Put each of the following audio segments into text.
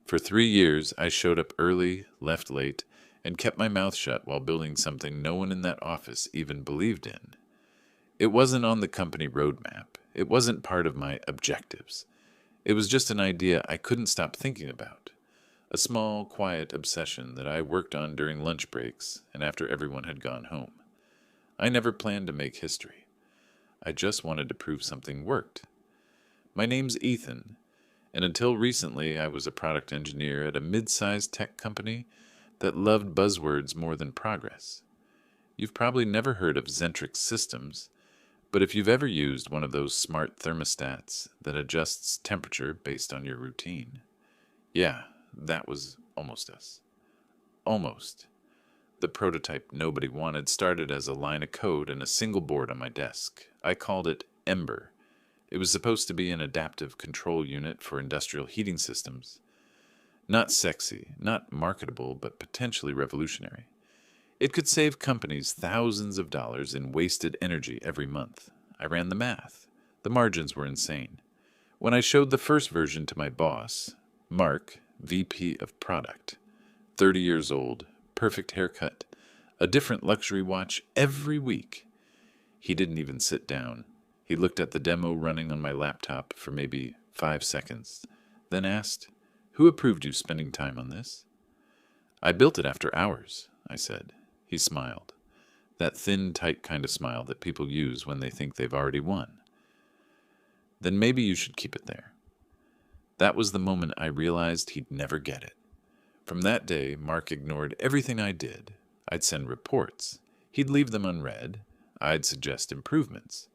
For 3 years, I showed up early, left late, and kept my mouth shut while building something no one in that office even believed in. It wasn't on the company roadmap. It wasn't part of my objectives. It was just an idea I couldn't stop thinking about. A small, quiet obsession that I worked on during lunch breaks and after everyone had gone home. I never planned to make history. I just wanted to prove something worked. My name's Ethan, and until recently I was a product engineer at a mid-sized tech company that loved buzzwords more than progress. You've probably never heard of Zentric Systems, but if you've ever used one of those smart thermostats that adjusts temperature based on your routine, yeah, that was almost us. Almost. The prototype nobody wanted started as a line of code and a single board on my desk. I called it Ember. It was supposed to be an adaptive control unit for industrial heating systems. Not sexy, not marketable, but potentially revolutionary. It could save companies thousands of dollars in wasted energy every month. I ran the math. The margins were insane. When I showed the first version to my boss, Mark, VP of Product, 30 years old, perfect haircut, a different luxury watch every week, he didn't even sit down. He looked at the demo running on my laptop for maybe 5 seconds, then asked, "Who approved you spending time on this?" "I built it after hours," I said. He smiled. That thin, tight kind of smile that people use when they think they've already won. "Then maybe you should keep it there." That was the moment I realized he'd never get it. From that day, Mark ignored everything I did. I'd send reports. He'd leave them unread. I'd suggest improvements.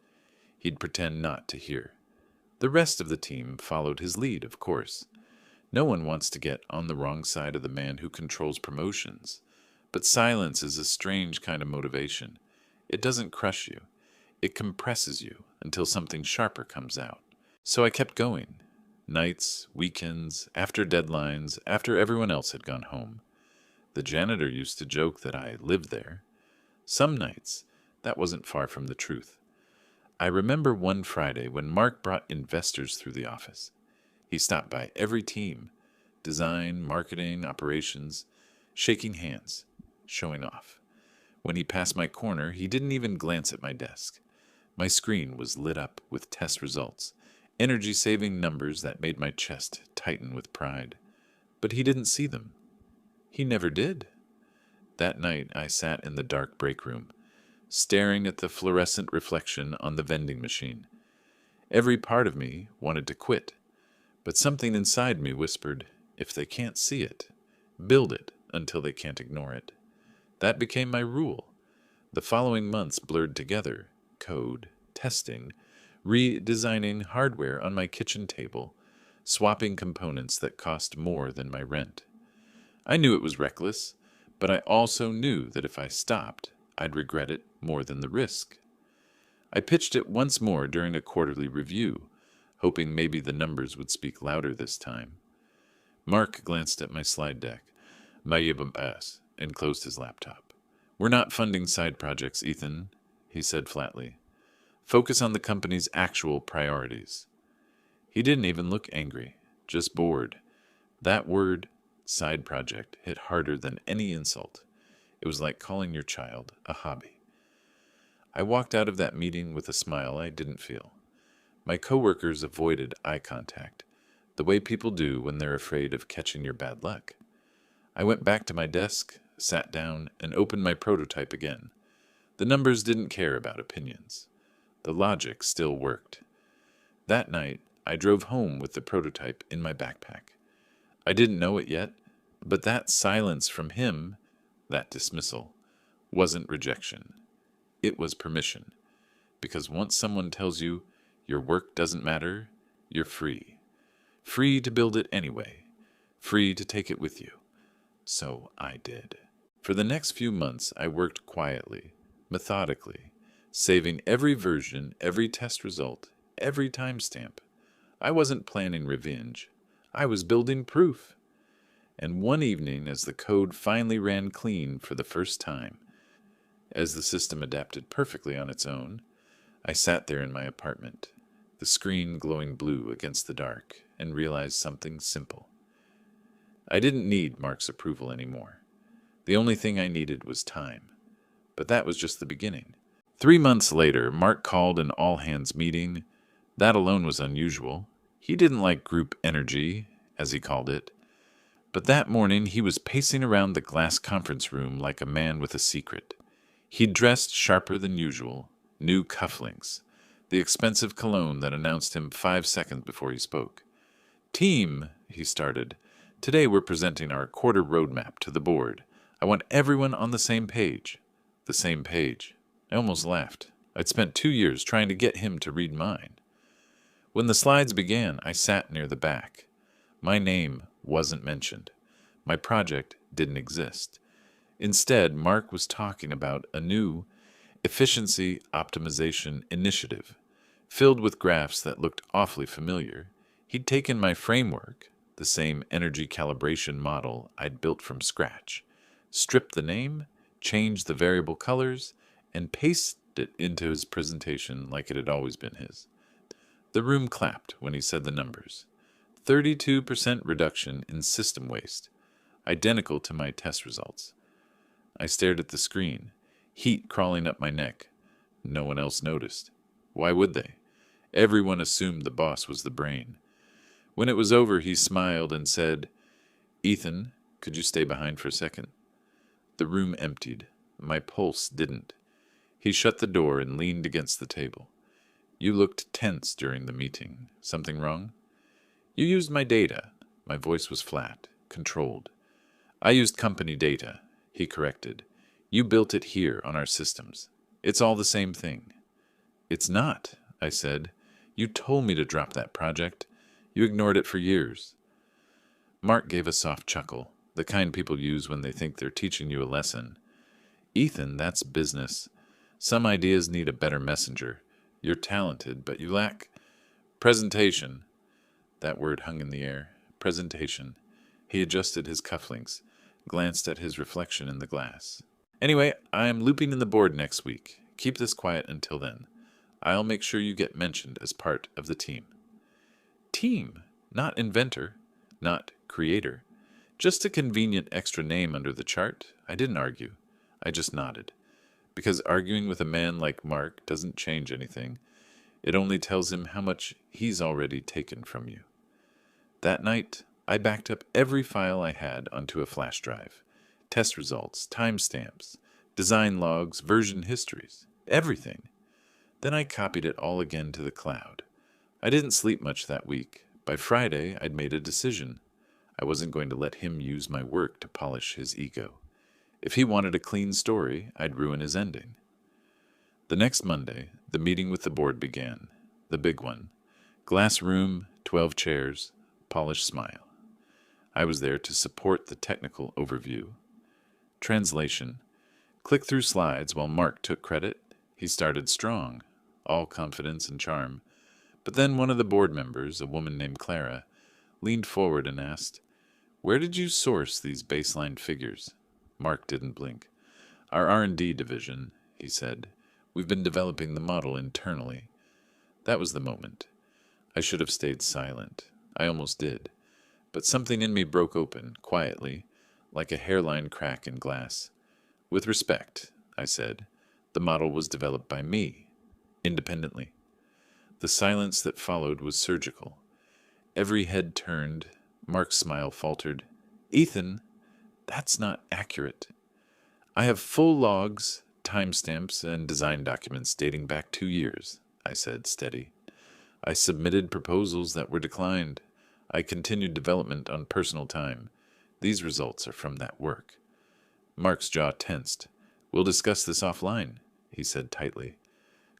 He'd pretend not to hear. The rest of the team followed his lead, of course. No one wants to get on the wrong side of the man who controls promotions. But silence is a strange kind of motivation. It doesn't crush you. It compresses you until something sharper comes out. So I kept going. Nights, weekends, after deadlines, after everyone else had gone home. The janitor used to joke that I lived there. Some nights, that wasn't far from the truth. I remember one Friday when Mark brought investors through the office. He stopped by every team, design, marketing, operations, shaking hands, showing off. When he passed my corner, he didn't even glance at my desk. My screen was lit up with test results, energy-saving numbers that made my chest tighten with pride. But he didn't see them. He never did. That night, I sat in the dark break room, staring at the fluorescent reflection on the vending machine. Every part of me wanted to quit, but something inside me whispered, if they can't see it, build it until they can't ignore it. That became my rule. The following months blurred together, code, testing, redesigning hardware on my kitchen table, swapping components that cost more than my rent. I knew it was reckless, but I also knew that if I stopped, I'd regret it more than the risk. I pitched it once more during a quarterly review, hoping maybe the numbers would speak louder this time. Mark glanced at my slide deck, and closed his laptop. "We're not funding side projects, Ethan," he said flatly. "Focus on the company's actual priorities." He didn't even look angry, just bored. That word, side project, hit harder than any insult. It was like calling your child a hobby. I walked out of that meeting with a smile I didn't feel. My coworkers avoided eye contact, the way people do when they're afraid of catching your bad luck. I went back to my desk, sat down, and opened my prototype again. The numbers didn't care about opinions. The logic still worked. That night, I drove home with the prototype in my backpack. I didn't know it yet, but that silence from him, that dismissal, wasn't rejection. It was permission. Because once someone tells you your work doesn't matter, you're free. Free to build it anyway. Free to take it with you. So I did. For the next few months, I worked quietly, methodically, saving every version, every test result, every timestamp. I wasn't planning revenge. I was building proof. And one evening, as the code finally ran clean for the first time, as the system adapted perfectly on its own, I sat there in my apartment, the screen glowing blue against the dark, and realized something simple. I didn't need Mark's approval anymore. The only thing I needed was time. But that was just the beginning. 3 months later, Mark called an all-hands meeting. That alone was unusual. He didn't like group energy, as he called it. But that morning, he was pacing around the glass conference room like a man with a secret. He'd dressed sharper than usual, new cufflinks, the expensive cologne that announced him 5 seconds before he spoke. "Team," he started, "today we're presenting our quarter roadmap to the board. I want everyone on the same page." The same page. I almost laughed. I'd spent 2 years trying to get him to read mine. When the slides began, I sat near the back. My name wasn't mentioned. My project didn't exist. Instead, Mark was talking about a new efficiency optimization initiative, filled with graphs that looked awfully familiar. He'd taken my framework, the same energy calibration model I'd built from scratch, stripped the name, changed the variable colors, and pasted it into his presentation like it had always been his. The room clapped when he said the numbers. 32% reduction in system waste, identical to my test results. I stared at the screen, heat crawling up my neck. No one else noticed. Why would they? Everyone assumed the boss was the brain. When it was over, he smiled and said, "Ethan, could you stay behind for a second?" The room emptied. My pulse didn't. He shut the door and leaned against the table. "You looked tense during the meeting. Something wrong?" "You used my data." My voice was flat, controlled. "I used company data," he corrected. "You built it here on our systems. It's all the same thing." "It's not," I said. "You told me to drop that project. You ignored it for years." Mark gave a soft chuckle, the kind people use when they think they're teaching you a lesson. "Ethan, that's business. Some ideas need a better messenger. You're talented, but you lack presentation." That word hung in the air. Presentation. He adjusted his cufflinks, glanced at his reflection in the glass. "Anyway, I am looping in the board next week. Keep this quiet until then. I'll make sure you get mentioned as part of the team." Team, not inventor, not creator. Just a convenient extra name under the chart. I didn't argue. I just nodded. Because arguing with a man like Mark doesn't change anything. It only tells him how much he's already taken from you. That night, I backed up every file I had onto a flash drive. Test results, timestamps, design logs, version histories, everything. Then I copied it all again to the cloud. I didn't sleep much that week. By Friday, I'd made a decision. I wasn't going to let him use my work to polish his ego. If he wanted a clean story, I'd ruin his ending. The next Monday, the meeting with the board began. The big one. Glass room, 12 chairs, polished smile. I was there to support the technical overview. Translation. Click through slides while Mark took credit. He started strong, all confidence and charm. But then one of the board members, a woman named Clara, leaned forward and asked, "Where did you source these baseline figures?" Mark didn't blink. "Our R&D division," he said. "We've been developing the model internally." That was the moment. I should have stayed silent. I almost did. But something in me broke open, quietly, like a hairline crack in glass. "With respect," I said, "the model was developed by me, independently." The silence that followed was surgical. Every head turned. Mark's smile faltered. "Ethan, that's not accurate. I have full logs, timestamps, and design documents dating back 2 years," I said, steady. "I submitted proposals that were declined. I continued development on personal time. These results are from that work." Mark's jaw tensed. "We'll discuss this offline," he said tightly.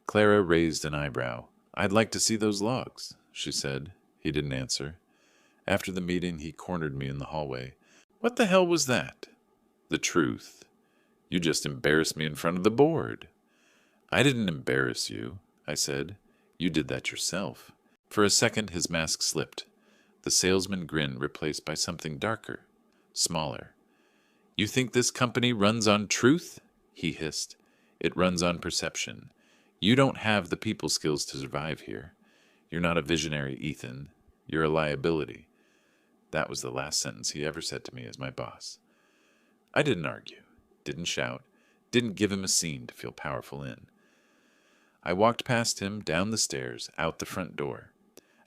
Clara raised an eyebrow. "I'd like to see those logs," she said. He didn't answer. After the meeting, he cornered me in the hallway. "What the hell was that?" "The truth. You just embarrassed me in front of the board." "I didn't embarrass you," I said. "You did that yourself." For a second, his mask slipped. The salesman grin replaced by something darker, smaller. "You think this company runs on truth?" he hissed. "It runs on perception. You don't have the people skills to survive here. You're not a visionary, Ethan. You're a liability." That was the last sentence he ever said to me as my boss. I didn't argue, didn't shout, didn't give him a scene to feel powerful in. I walked past him, down the stairs, out the front door.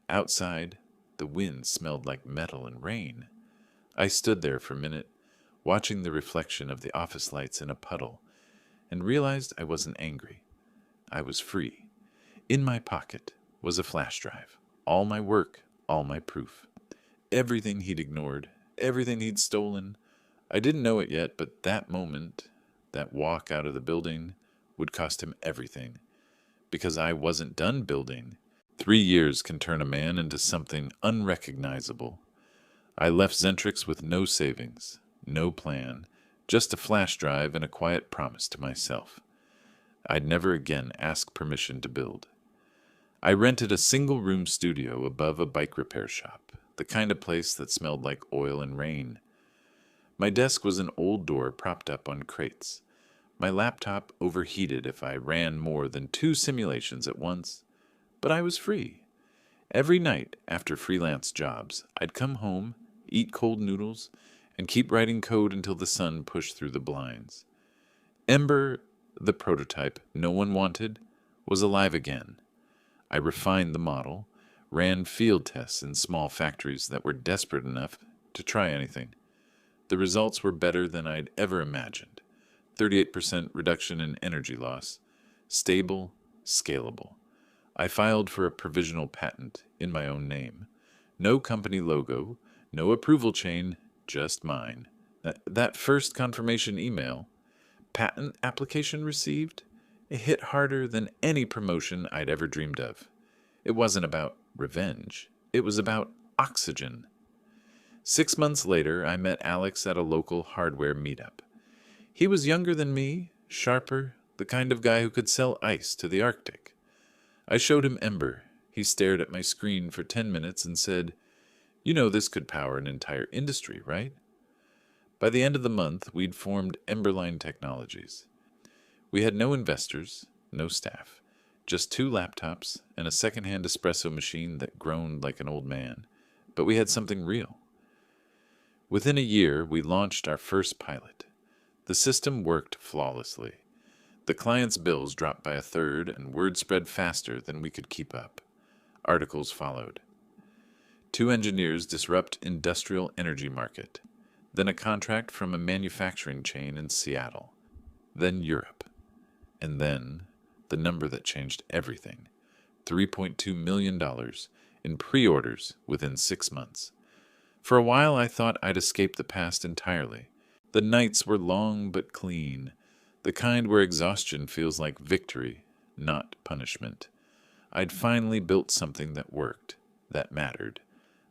Outside, the wind smelled like metal and rain. I stood there for a minute, watching the reflection of the office lights in a puddle, and realized I wasn't angry. I was free. In my pocket was a flash drive. All my work, all my proof. Everything he'd ignored, everything he'd stolen. I didn't know it yet, but that moment, that walk out of the building, would cost him everything. Because I wasn't done building. 3 years can turn a man into something unrecognizable. I left Zentrix with no savings, no plan, just a flash drive and a quiet promise to myself. I'd never again ask permission to build. I rented a single-room studio above a bike repair shop, the kind of place that smelled like oil and rain. My desk was an old door propped up on crates. My laptop overheated if I ran more than 2 simulations at once, but I was free. Every night after freelance jobs, I'd come home, eat cold noodles, and keep writing code until the sun pushed through the blinds. Ember, the prototype no one wanted, was alive again. I refined the model, ran field tests in small factories that were desperate enough to try anything. The results were better than I'd ever imagined. 38% reduction in energy loss. Stable, scalable. I filed for a provisional patent in my own name. No company logo, no approval chain, just mine. That first confirmation email, patent application received, it hit harder than any promotion I'd ever dreamed of. It wasn't about revenge. It was about oxygen. 6 months later, I met Alex at a local hardware meetup. He was younger than me, sharper, the kind of guy who could sell ice to the Arctic. I showed him Ember. He stared at my screen for 10 minutes and said, "You know this could power an entire industry, right?" By the end of the month, we'd formed Emberline Technologies. We had no investors, no staff, just 2 laptops and a second-hand espresso machine that groaned like an old man. But we had something real. Within a year, we launched our first pilot. The system worked flawlessly. The client's bills dropped by 1/3, and word spread faster than we could keep up. Articles followed. 2 engineers disrupt industrial energy market. Then a contract from a manufacturing chain in Seattle. Then Europe. And then the number that changed everything. $3.2 million in pre-orders within 6 months. For a while I thought I'd escaped the past entirely. The nights were long but clean, the kind where exhaustion feels like victory, not punishment. I'd finally built something that worked, that mattered.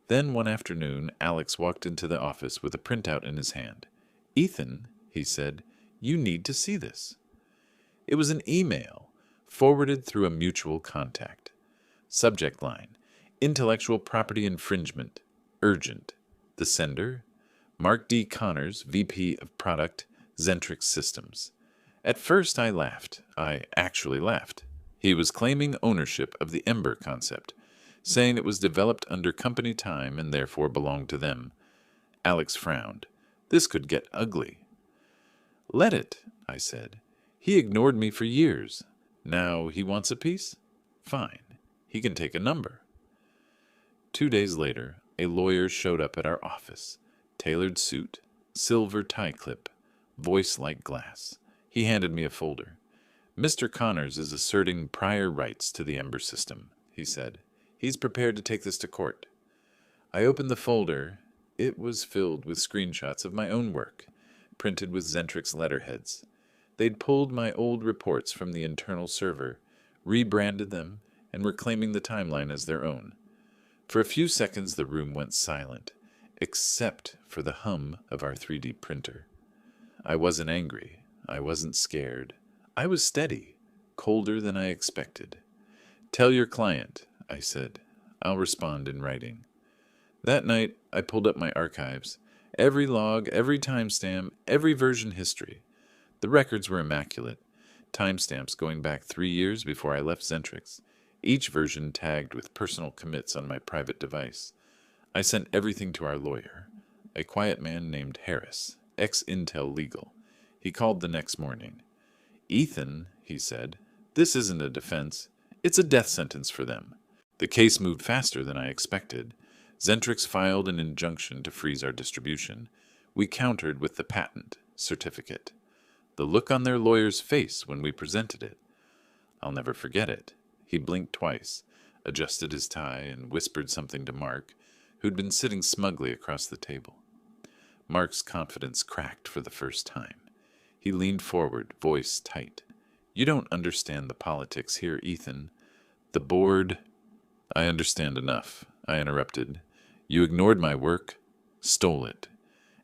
Then one afternoon, Alex walked into the office with a printout in his hand. "Ethan," he said, "you need to see this." It was an email, forwarded through a mutual contact. Subject line, "Intellectual property infringement. Urgent." The sender, Mark D. Connors, VP of Product, Zentrix Systems. At first I laughed. I actually laughed. He was claiming ownership of the Ember concept, saying it was developed under company time and therefore belonged to them. Alex frowned. This could get ugly. "Let it," I said. "He ignored me for years. Now he wants a piece? Fine. He can take a number." 2 days later, a lawyer showed up at our office. Tailored suit, silver tie clip, voice like glass. He handed me a folder. "Mr. Connors is asserting prior rights to the Ember system," he said. "He's prepared to take this to court." I opened the folder. It was filled with screenshots of my own work, printed with Zentrix letterheads. They'd pulled my old reports from the internal server, rebranded them, and were claiming the timeline as their own. For a few seconds the room went silent, except for the hum of our 3D printer. I wasn't angry. I wasn't scared. I was steady, colder than I expected. "Tell your client," I said. "I'll respond in writing." That night, I pulled up my archives. Every log, every timestamp, every version history. The records were immaculate. Timestamps going back 3 years before I left Zentrix. Each version tagged with personal commits on my private device. I sent everything to our lawyer, a quiet man named Harris, ex-Intel legal. He called the next morning. "Ethan," he said, "this isn't a defense. It's a death sentence for them." The case moved faster than I expected. Zentrix filed an injunction to freeze our distribution. We countered with the patent certificate. The look on their lawyer's face when we presented it. I'll never forget it. He blinked twice, adjusted his tie, and whispered something to Mark, who'd been sitting smugly across the table. Mark's confidence cracked for the first time. He leaned forward, voice tight. "You don't understand the politics here, Ethan. The board—" "I understand enough," I interrupted. "You ignored my work, stole it,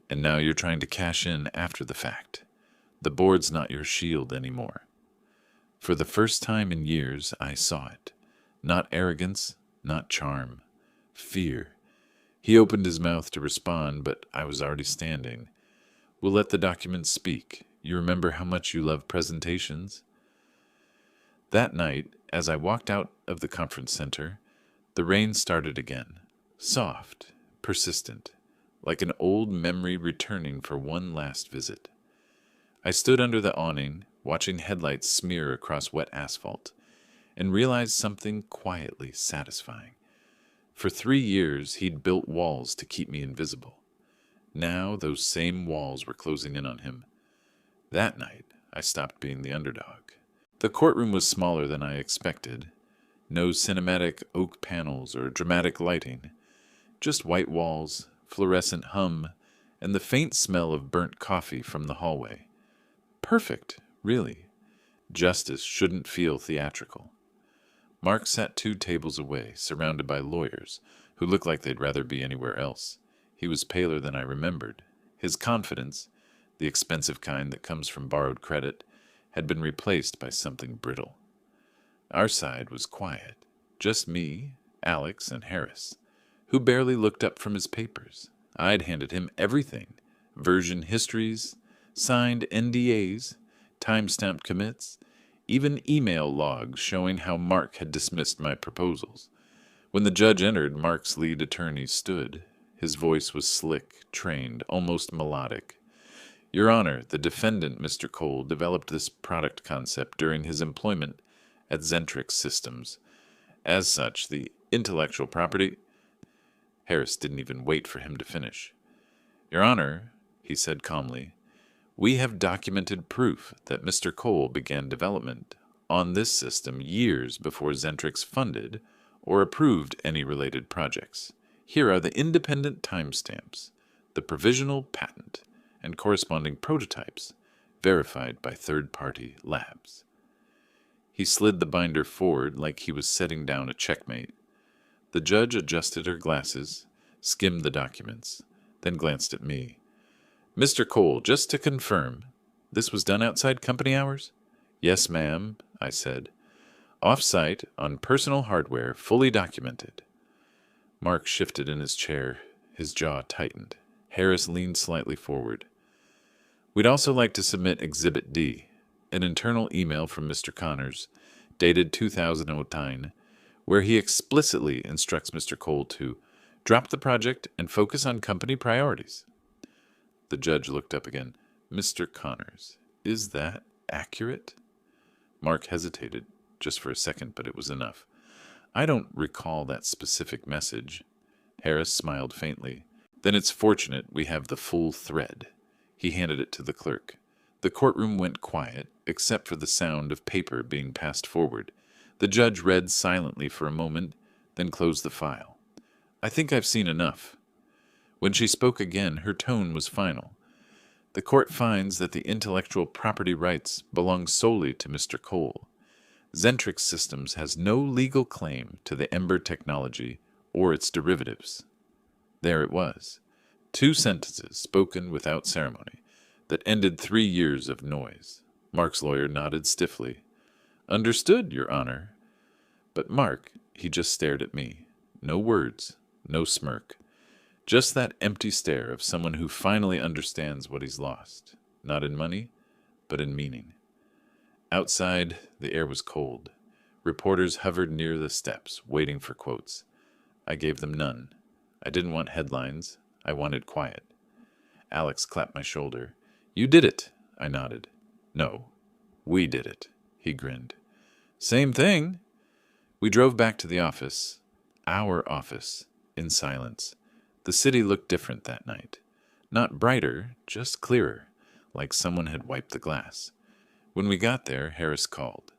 and now you're trying to cash in after the fact. The board's not your shield anymore." For the first time in years, I saw it. Not arrogance, not charm. Fear. He opened his mouth to respond, but I was already standing. "We'll let the documents speak. You remember how much you love presentations?" That night, as I walked out of the conference center, the rain started again. Soft, persistent, like an old memory returning for one last visit. I stood under the awning, watching headlights smear across wet asphalt, and realized something quietly satisfying. For 3 years, he'd built walls to keep me invisible. Now those same walls were closing in on him. That night, I stopped being the underdog. The courtroom was smaller than I expected. No cinematic oak panels or dramatic lighting. Just white walls, fluorescent hum, and the faint smell of burnt coffee from the hallway. Perfect, really. Justice shouldn't feel theatrical. Mark sat 2 tables away, surrounded by lawyers, who looked like they'd rather be anywhere else. He was paler than I remembered. His confidence, the expensive kind that comes from borrowed credit, had been replaced by something brittle. Our side was quiet. Just me, Alex, and Harris, who barely looked up from his papers. I'd handed him everything. Version histories, signed NDAs, time-stamped commits, even email logs showing how Mark had dismissed my proposals. When the judge entered, Mark's lead attorney stood. His voice was slick, trained, almost melodic. "Your Honor, the defendant, Mr. Cole, developed this product concept during his employment at Zentrix Systems. As such, the intellectual property—" Harris didn't even wait for him to finish. "Your Honor," he said calmly, "we have documented proof that Mr. Cole began development on this system years before Zentrix funded or approved any related projects. Here are the independent timestamps, the provisional patent, and corresponding prototypes, verified by third-party labs." He slid the binder forward like he was setting down a checkmate. The judge adjusted her glasses, skimmed the documents, then glanced at me. "Mr. Cole, just to confirm, this was done outside company hours?" "Yes, ma'am," I said. "Off-site, on personal hardware, fully documented." Mark shifted in his chair. His jaw tightened. Harris leaned slightly forward. "We'd also like to submit Exhibit D, an internal email from Mr. Connors, dated 2009, where he explicitly instructs Mr. Cole to drop the project and focus on company priorities." The judge looked up again. "Mr. Connors, is that accurate?" Mark hesitated, just for a second, but it was enough. "I don't recall that specific message." Harris smiled faintly. "Then it's fortunate we have the full thread." He handed it to the clerk. The courtroom went quiet, except for the sound of paper being passed forward. The judge read silently for a moment, then closed the file. "I think I've seen enough." When she spoke again, her tone was final. "The court finds that the intellectual property rights belong solely to Mr. Cole. Zentrix Systems has no legal claim to the Ember technology or its derivatives." There it was. 2 sentences spoken without ceremony that ended 3 years of noise. Mark's lawyer nodded stiffly. "Understood, Your Honor." But Mark, he just stared at me. No words, no smirk. Just that empty stare of someone who finally understands what he's lost. Not in money, but in meaning. Outside, the air was cold. Reporters hovered near the steps, waiting for quotes. I gave them none. I didn't want headlines. I wanted quiet. Alex clapped my shoulder. You did it, I nodded. No, we did it, he grinned. Same thing. We drove back to the office, our office, in silence. The city looked different that night. Not brighter, just clearer, like someone had wiped the glass. When we got there, Harris called.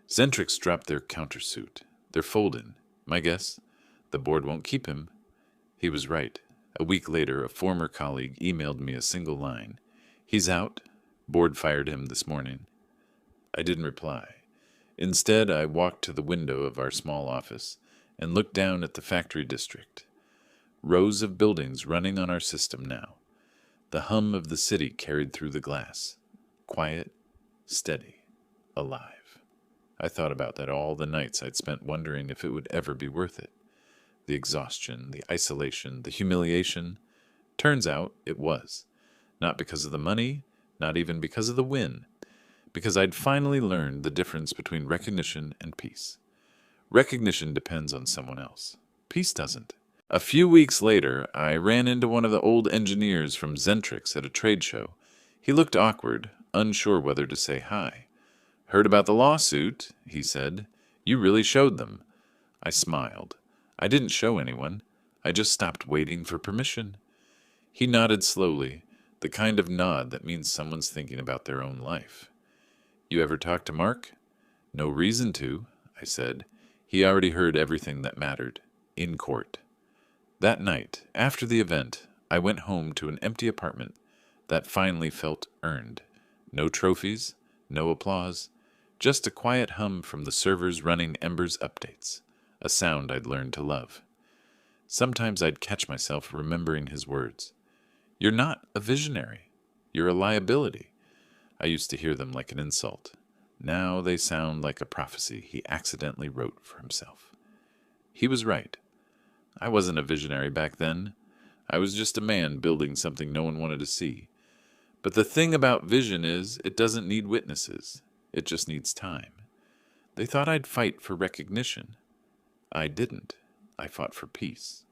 Zentrix dropped their countersuit. They're folding. My guess? The board won't keep him. He was right. A week later, a former colleague emailed me a single line. He's out. Board fired him this morning. I didn't reply. Instead, I walked to the window of our small office and looked down at the factory district. Rows of buildings running on our system now. The hum of the city carried through the glass. Quiet, steady, alive. I thought about that all the nights I'd spent wondering if it would ever be worth it. The exhaustion, the isolation, the humiliation. Turns out it was. Not because of the money, not even because of the win. Because I'd finally learned the difference between recognition and peace. Recognition depends on someone else. Peace doesn't. A few weeks later, I ran into one of the old engineers from Zentrix at a trade show. He looked awkward, unsure whether to say hi. Heard about the lawsuit, he said. You really showed them. I smiled. I didn't show anyone. I just stopped waiting for permission. He nodded slowly, the kind of nod that means someone's thinking about their own life. You ever talk to Mark? No reason to, I said. He already heard everything that mattered. In court. That night, after the event, I went home to an empty apartment that finally felt earned. No trophies, no applause, just a quiet hum from the servers running Ember's updates, a sound I'd learned to love. Sometimes I'd catch myself remembering his words. You're not a visionary. You're a liability. I used to hear them like an insult. Now they sound like a prophecy he accidentally wrote for himself. He was right. I wasn't a visionary back then. I was just a man building something no one wanted to see. But the thing about vision is it doesn't need witnesses. It just needs time. They thought I'd fight for recognition. I didn't. I fought for peace.